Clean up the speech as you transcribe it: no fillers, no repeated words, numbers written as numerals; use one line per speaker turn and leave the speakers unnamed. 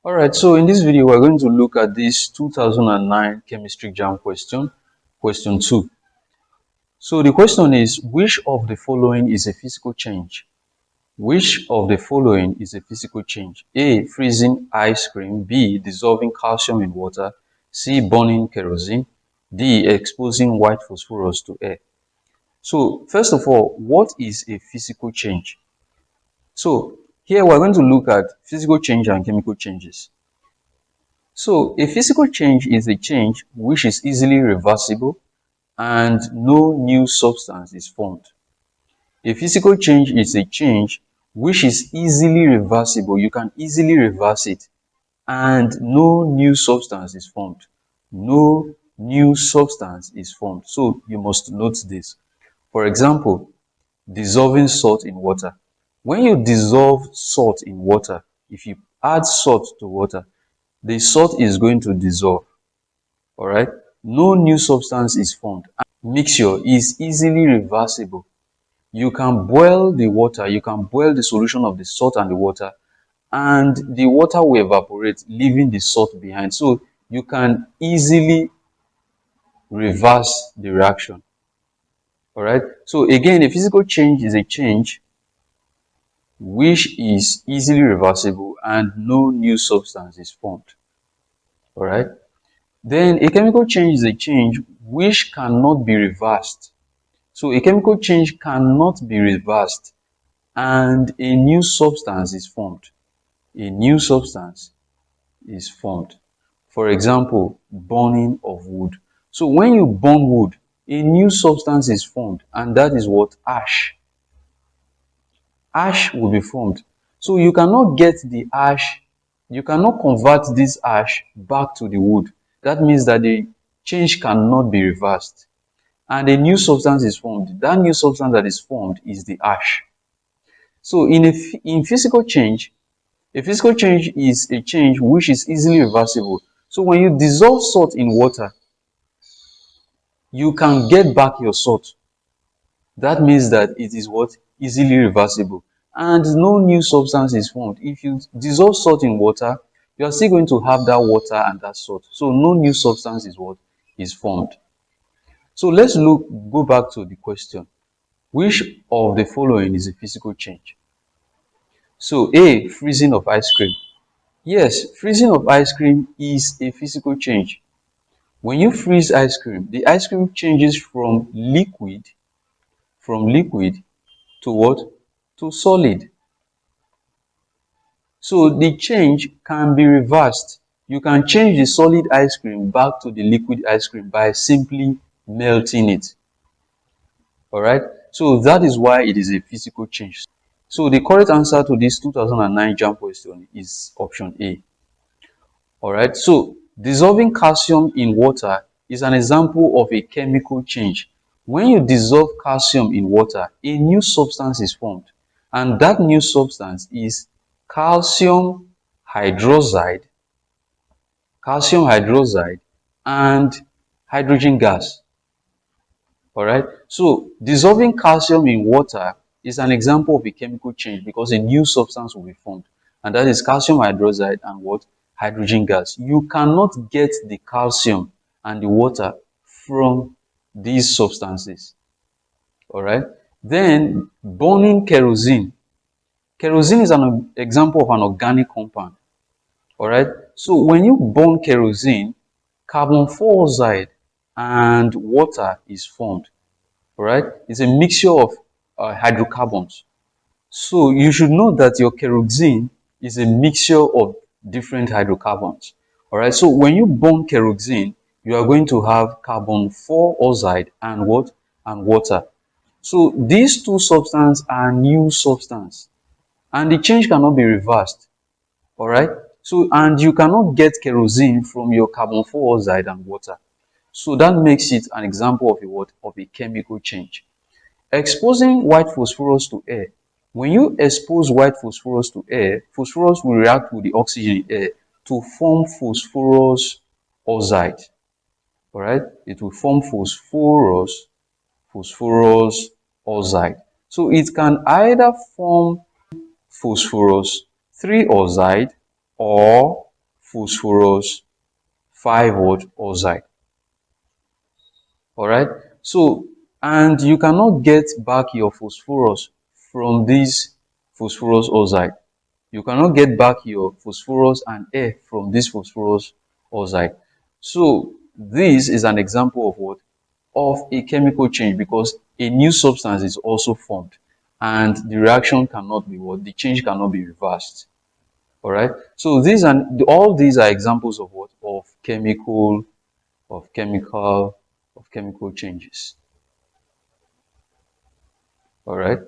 Alright, so in this video, we're going to look at this 2009 chemistry exam question 2. So the question is, which of the following is a physical change? Which of the following is a physical change? A. Freezing ice cream. B. Dissolving calcium in water. C. Burning kerosene. D. Exposing white phosphorus to air. So first of all, what is a physical change? So here we're going to look at physical change and chemical changes. So a physical change is a change which is easily reversible and no new substance is formed. A physical change is a change which is easily reversible. You can easily reverse it and no new substance is formed. No new substance is formed. So you must note this. For example, dissolving salt in water. When you dissolve salt in water, if you add salt to water, the salt is going to dissolve. Alright, no new substance is formed. Mixture is easily reversible. You can boil the water, you can boil the solution of the salt and the water, and the water will evaporate, leaving the salt behind. So you can easily reverse the reaction. Alright, so again, a physical change is a change which is easily reversible and no new substance is formed. Alright. Then a chemical change is a change which cannot be reversed. So a chemical change cannot be reversed and a new substance is formed. A new substance is formed. For example, burning of wood. So when you burn wood, a new substance is formed, and that is what? Ash. Ash will be formed. So you cannot get the ash, you cannot convert this ash back to the wood. That means that the change cannot be reversed. And a new substance is formed. That new substance that is formed is the ash. So in physical change, a physical change is a change which is easily reversible. So when you dissolve salt in water, you can get back your salt. That means that it is what? Easily reversible. And no new substance is formed. If you dissolve salt in water, you are still going to have that water and that salt. So no new substance is what? Is formed. So let's go back to the question. Which of the following is a physical change? So A, freezing of ice cream. Yes, freezing of ice cream is a physical change. When you freeze ice cream, the ice cream changes from liquid to what? To solid. So the change can be reversed. You can change the solid ice cream back to the liquid ice cream by simply melting it. Alright, so that is why it is a physical change. So the correct answer to this 2009 JAM question is option A. Alright, so dissolving calcium in water is an example of a chemical change. When you dissolve calcium in water, a new substance is formed, and that new substance is calcium hydroxide, and hydrogen gas. Alright, so dissolving calcium in water is an example of a chemical change because a new substance will be formed, and that is calcium hydroxide and what? Hydrogen gas. You cannot get the calcium and the water from these substances. Alright, then burning kerosene. Kerosene is an example of an organic compound. Alright, so when you burn kerosene, carbon dioxide and water is formed. Alright, it's a mixture of hydrocarbons. So you should know that your kerosene is a mixture of different hydrocarbons. Alright, so when you burn kerosene, you are going to have carbon dioxide and what? And water. So these two substances are new substance, and the change cannot be reversed. Alright, so and you cannot get kerosene from your carbon dioxide and water. So that makes it an example of a what? Of a chemical change. Exposing white phosphorus to air. When you expose white phosphorus to air, phosphorus will react with the oxygen in air to form phosphorus oxide. Alright, it will form phosphorus oxide. So it can either form phosphorus 3 oxide or phosphorus 5 what oxide. All right. So, and you cannot get back your phosphorus from this phosphorus oxide. You cannot get back your phosphorus and air from this phosphorus oxide. So this is an example of what? Of a chemical change, because a new substance is also formed and the reaction cannot be what? The change cannot be reversed. All right. So these and all these are examples of what? Of chemical changes. All right.